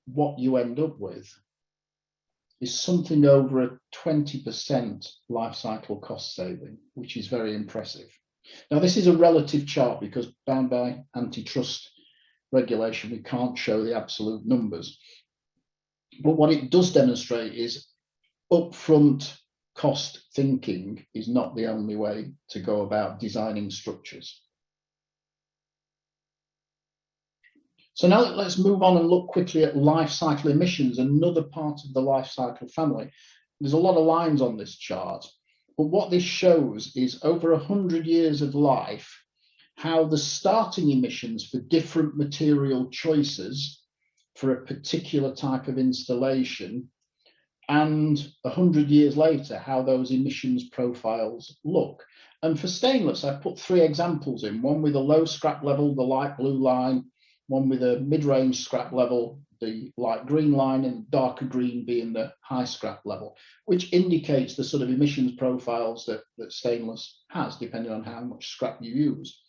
what you end up with is something over a 20% life cycle cost saving, which is very impressive. Now, this is a relative chart because bound by antitrust regulation, we can't show the absolute numbers. But what it does demonstrate is upfront cost thinking is not the only way to go about designing structures. So now let's move on and look quickly at life cycle emissions, another part of the life cycle family. There's a lot of lines on this chart, but what this shows is over 100 years of life, how the starting emissions for different material choices for a particular type of installation, and 100 years later, how those emissions profiles look. And for stainless, I've put 3 examples in, one with a low scrap level, the light blue line, one with a mid-range scrap level, the light green line, and darker green being the high scrap level, which indicates the sort of emissions profiles that stainless has, depending on how much scrap you use.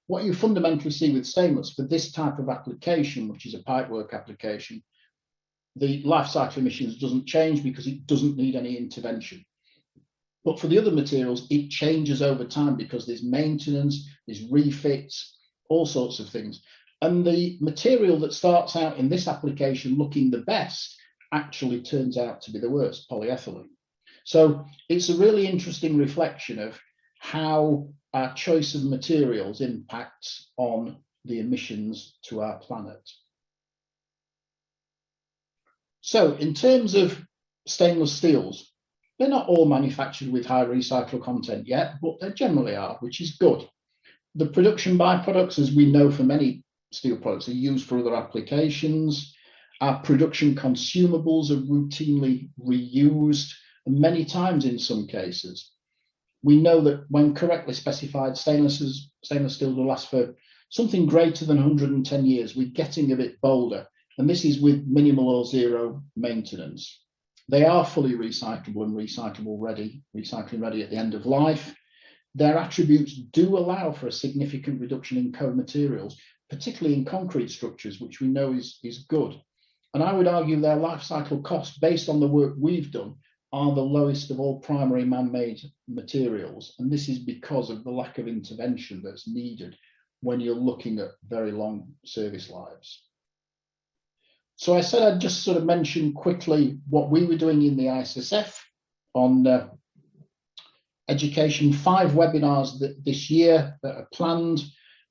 What you fundamentally see with stainless for this type of application, which is a pipework application, the life cycle emissions doesn't change because it doesn't need any intervention. But for the other materials, it changes over time because there's maintenance, there's refits, all sorts of things. And the material that starts out in this application looking the best actually turns out to be the worst, polyethylene. So it's a really interesting reflection of how our choice of materials impacts on the emissions to our planet. So in terms of stainless steels, they're not all manufactured with high recycled content yet, but they generally are, which is good. The production byproducts, as we know for many steel products, are used for other applications. Our production consumables are routinely reused, and many times in some cases. We know that when correctly specified, stainless steel will last for something greater than 110 years. We're getting a bit bolder, and this is with minimal or zero maintenance. They are fully recyclable and recycling ready at the end of life. Their attributes do allow for a significant reduction in co-materials, particularly in concrete structures, which we know is good. And I would argue their life cycle costs, based on the work we've done, are the lowest of all primary man-made materials. And this is because of the lack of intervention that's needed when you're looking at very long service lives. So I said I'd just sort of mention quickly what we were doing in the ISSF on education. 5 webinars this year that are planned.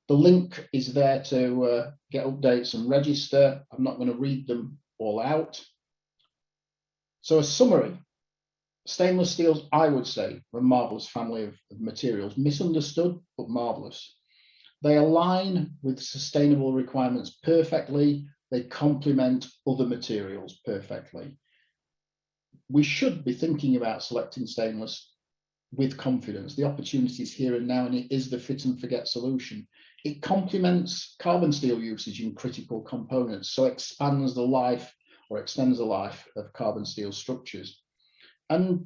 The link is there to get updates and register. I'm not going to read them all out. So a summary, stainless steels, I would say, are a marvelous family of materials, misunderstood, but marvelous. They align with sustainable requirements perfectly. They complement other materials perfectly. We should be thinking about selecting stainless with confidence. The opportunity is here and now, and it is the fit and forget solution. It complements carbon steel usage in critical components, so expands the life or extends the life of carbon steel structures. And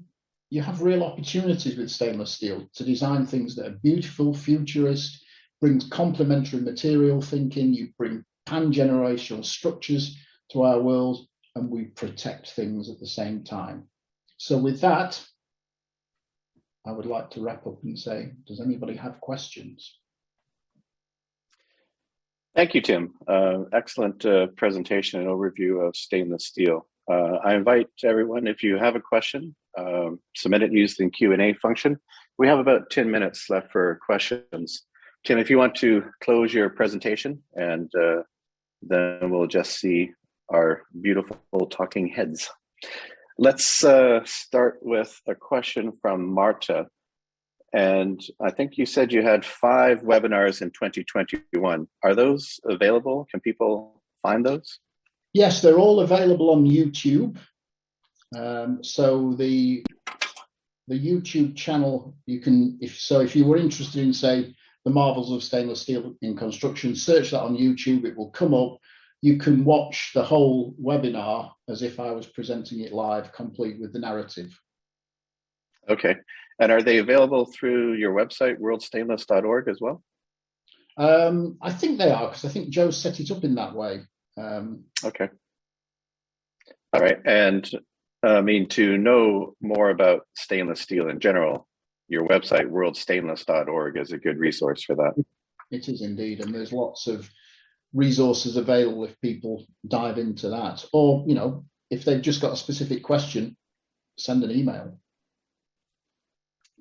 you have real opportunities with stainless steel to design things that are beautiful, futurist, brings complementary material thinking, you bring pan-generational structures to our world, and we protect things at the same time. So with that, I would like to wrap up and say, does anybody have questions? Thank you, Tim. Excellent presentation and overview of stainless steel. I invite everyone, if you have a question, submit it using the Q&A function. We have about 10 minutes left for questions. Tim, if you want to close your presentation, and then we'll just see our beautiful talking heads. Let's start with a question from Marta. And I think you said you had 5 webinars in 2021. Are those available? Can people find those? Yes, they're all available on YouTube. So the YouTube channel, you can, if you were interested in, say, the marvels of stainless steel in construction, search that on YouTube, it will come up. You can watch the whole webinar as if I was presenting it live, complete with the narrative. Okay. And are they available through your website, worldstainless.org as well? I think they are, because I think Joe set it up in that way. Okay. All right. And I mean, to know more about stainless steel in general, your website, worldstainless.org, is a good resource for that. It is indeed. And there's lots of resources available if people dive into that. Or, you know, if they've just got a specific question, send an email.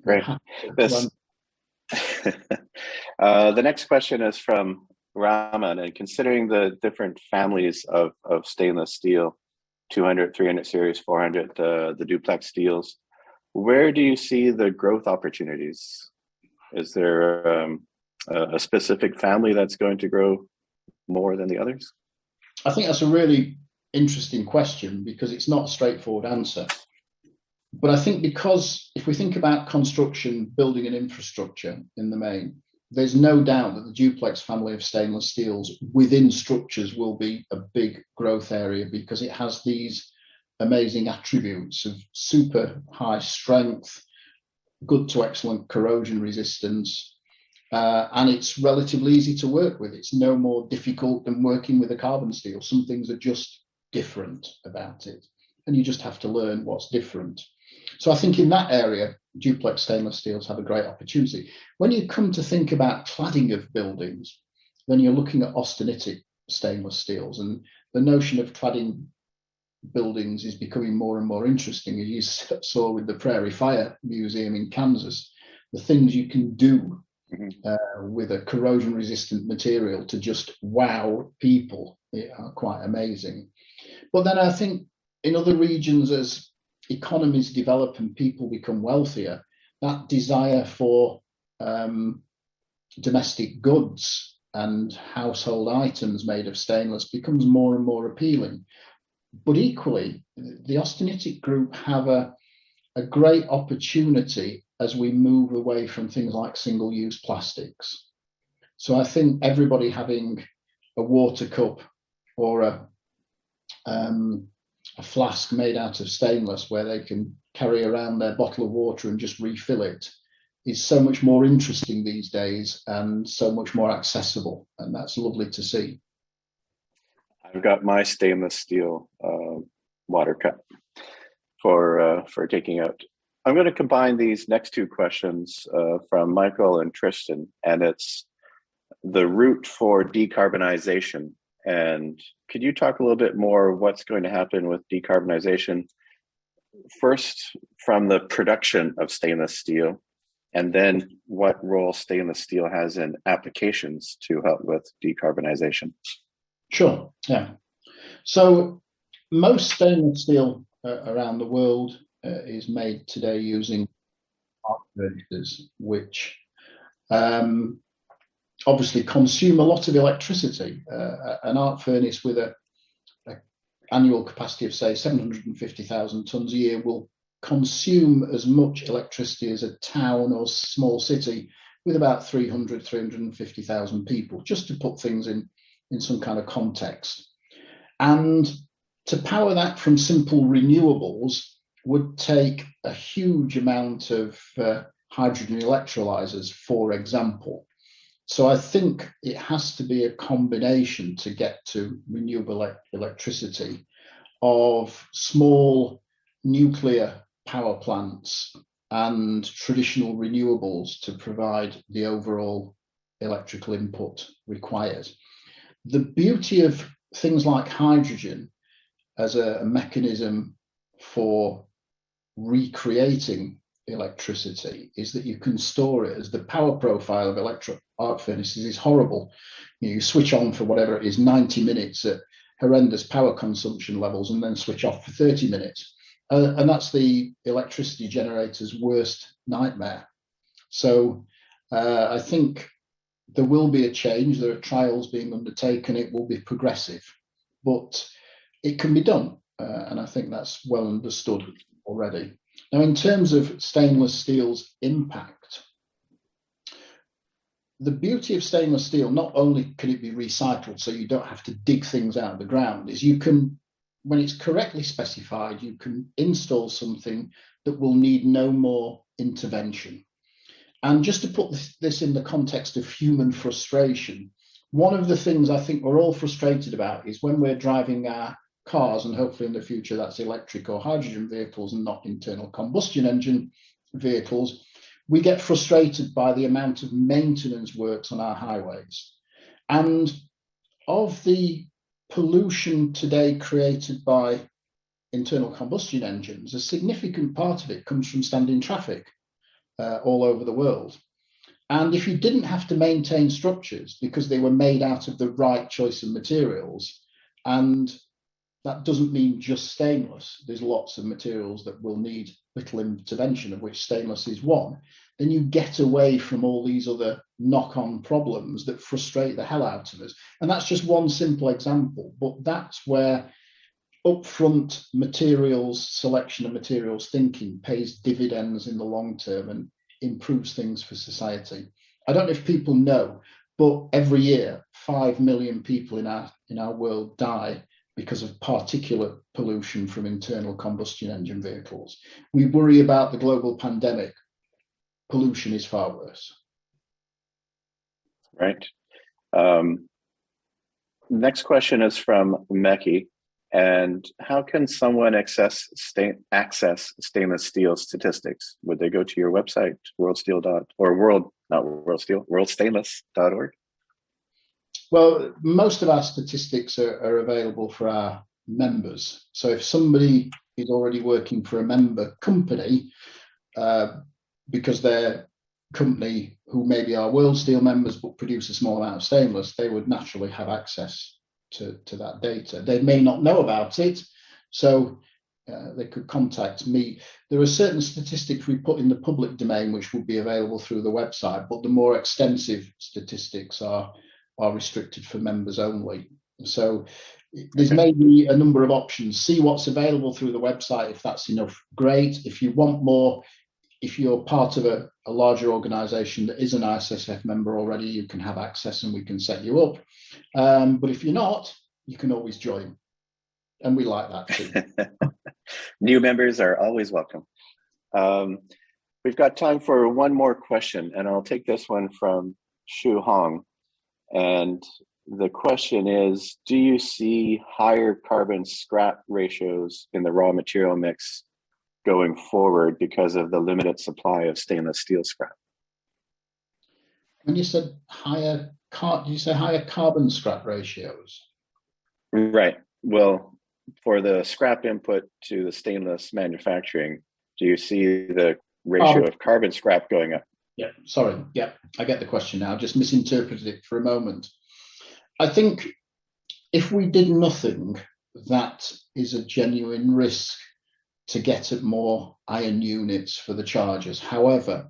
Great. The next question is from Raman, and considering the different families of stainless steel, 200, 300 series, 400, the duplex steels, where do you see the growth opportunities? Is there a specific family that's going to grow more than the others? I think that's a really interesting question, because it's not a straightforward answer. But I think, because if we think about construction, building and infrastructure in the main, there's no doubt that the duplex family of stainless steels within structures will be a big growth area, because it has these amazing attributes of super high strength, good to excellent corrosion resistance, and it's relatively easy to work with. It's no more difficult than working with a carbon steel. Some things are just different about it, and you just have to learn what's different. So I think in that area, duplex stainless steels have a great opportunity. When you come to think about cladding of buildings, then you're looking at austenitic stainless steels, and the notion of cladding buildings is becoming more and more interesting, as you saw with the Prairie Fire Museum in Kansas. The things you can do with a corrosion resistant material to just wow people are quite amazing. But then I think in other regions, as economies develop and people become wealthier, that desire for domestic goods and household items made of stainless becomes more and more appealing. But equally, the austenitic group have a great opportunity as we move away from things like single-use plastics. So I think everybody having a water cup or a flask made out of stainless where they can carry around their bottle of water and just refill it is so much more interesting these days, and so much more accessible, and that's lovely to see. I've got my stainless steel water cup for taking out. I'm going to combine these next 2 questions from Michael and Tristan, and it's the route for decarbonization. And could you talk a little bit more what's going to happen with decarbonization? First, from the production of stainless steel, and then what role stainless steel has in applications to help with decarbonization. Sure, yeah. So most stainless steel around the world is made today using arc furnaces, which obviously consume a lot of electricity. An arc furnace with an annual capacity of, say, 750,000 tons a year will consume as much electricity as a town or small city with about 350,000 people, just to put things in some kind of context. And to power that from simple renewables would take a huge amount of hydrogen electrolyzers, for example. So I think it has to be a combination to get to renewable electricity of small nuclear power plants and traditional renewables to provide the overall electrical input required. The beauty of things like hydrogen as a mechanism for recreating electricity is that you can store it, as the power profile of electric arc furnaces is horrible. You switch on for whatever it is, 90 minutes at horrendous power consumption levels, and then switch off for 30 minutes. And that's the electricity generator's worst nightmare. So I think there will be a change. There are trials being undertaken. It will be progressive, but it can be done. And I think that's well understood already. Now, in terms of stainless steel's impact, the beauty of stainless steel, not only can it be recycled so you don't have to dig things out of the ground, is you can, when it's correctly specified, you can install something that will need no more intervention. And just to put this in the context of human frustration, one of the things I think we're all frustrated about is when we're driving our cars, and hopefully in the future that's electric or hydrogen vehicles and not internal combustion engine vehicles, we get frustrated by the amount of maintenance works on our highways. And of the pollution today created by internal combustion engines, a significant part of it comes from standing traffic all over the world. And if you didn't have to maintain structures because they were made out of the right choice of materials, and that doesn't mean just stainless, there's lots of materials that will need little intervention, of which stainless is one, then you get away from all these other knock-on problems that frustrate the hell out of us. And that's just one simple example, but that's where upfront materials selection and materials thinking pays dividends in the long term and improves things for society. I don't know if people know, but every year 5 million people in our world die because of particulate pollution from internal combustion engine vehicles. We worry about the global pandemic. Pollution is far worse. Right. Next question is from Meki. And how can someone access stainless steel statistics? Would they go to your website, worldstainless.org? Well, most of our statistics are available for our members. So if somebody is already working for a member company, because their company, who maybe are World Steel members but produce a small amount of stainless, they would naturally have access to that data. They may not know about it, so they could contact me. There are certain statistics we put in the public domain which will be available through the website, but the more extensive statistics are restricted for members only. So there's maybe a number of options. See what's available through the website. If that's enough, great. If you want more, if you're part of a larger organization that is an ISSF member already, you can have access and we can set you up. But if you're not, you can always join. And we like that too. New members are always welcome. We've got time for one more question, and I'll take this one from Shu Hong. And the question is, do you see higher carbon scrap ratios in the raw material mix going forward because of the limited supply of stainless steel scrap? When you said higher, did you say higher carbon scrap ratios? Right. Well, for the scrap input to the stainless manufacturing, do you see the ratio of carbon scrap going up? Yeah, sorry. Yeah, I get the question now. I just misinterpreted it for a moment. I think if we did nothing, that is a genuine risk to get at more iron units for the chargers. However,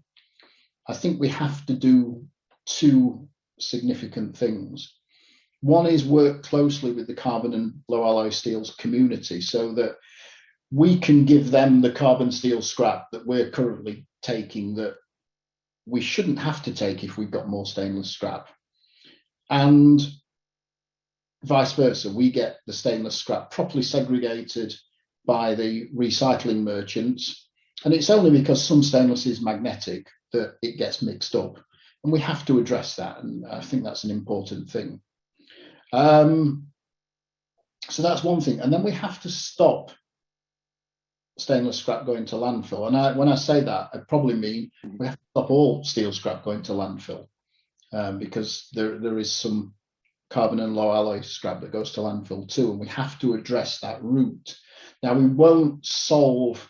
I think we have to do two significant things. One is work closely with the carbon and low alloy steels community so that we can give them the carbon steel scrap that we're currently taking that we shouldn't have to take if we've got more stainless scrap. And vice versa, we get the stainless scrap properly segregated by the recycling merchants. And it's only because some stainless is magnetic that it gets mixed up. And we have to address that. And I think that's an important thing. So that's one thing. And then we have to stop stainless scrap going to landfill. And when I say that, I probably mean we have to stop all steel scrap going to landfill, because there is some carbon and low alloy scrap that goes to landfill too, and we have to address that route. Now, we won't solve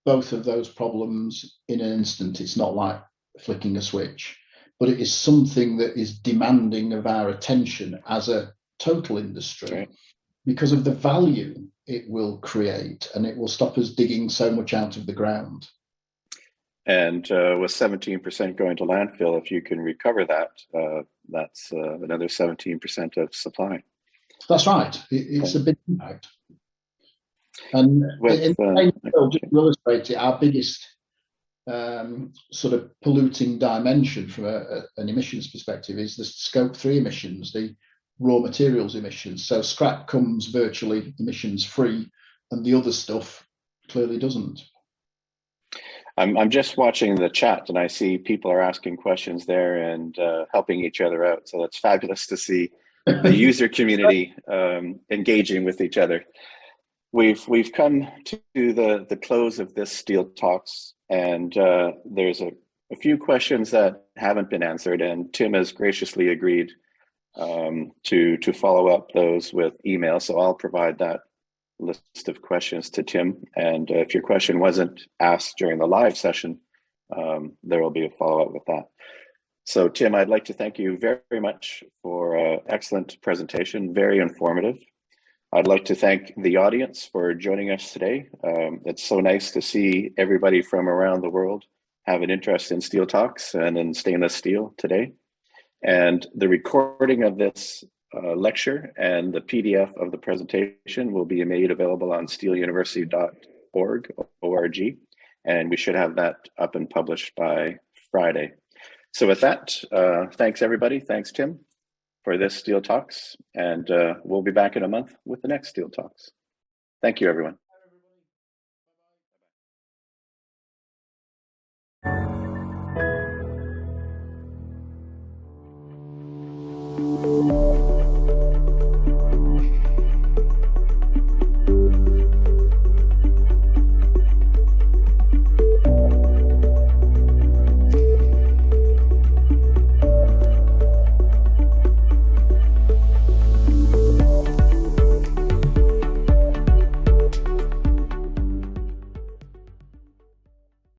both of those problems in an instant. It's not like flicking a switch, but it is something that is demanding of our attention as a total industry, right, because of the value it will create, and it will stop us digging so much out of the ground. And with 17% going to landfill, if you can recover that, that's another 17% of supply. That's right. It's a big impact. And just to illustrate it, our biggest sort of polluting dimension from an emissions perspective is the scope 3 emissions, the raw materials emissions. So scrap comes virtually emissions free, and the other stuff clearly doesn't. I'm just watching the chat, and I see people are asking questions there and helping each other out. So that's fabulous to see the user community engaging with each other. We've come to the close of this Steel Talks, and there's a few questions that haven't been answered, and Tim has graciously agreed to follow up those with email. So I'll provide that list of questions to Tim, and if your question wasn't asked during the live session, there will be a follow-up with that. So Tim, I'd like to thank you very much for an excellent presentation, very informative. I'd like to thank the audience for joining us today. It's so nice to see everybody from around the world have an interest in Steel Talks and in stainless steel today. And the recording of this lecture and the PDF of the presentation will be made available on steeluniversity.org, and we should have that up and published by Friday. So with that, thanks everybody. Thanks, Tim, for this Steel Talks, and we'll be back in a month with the next Steel Talks. Thank you, everyone.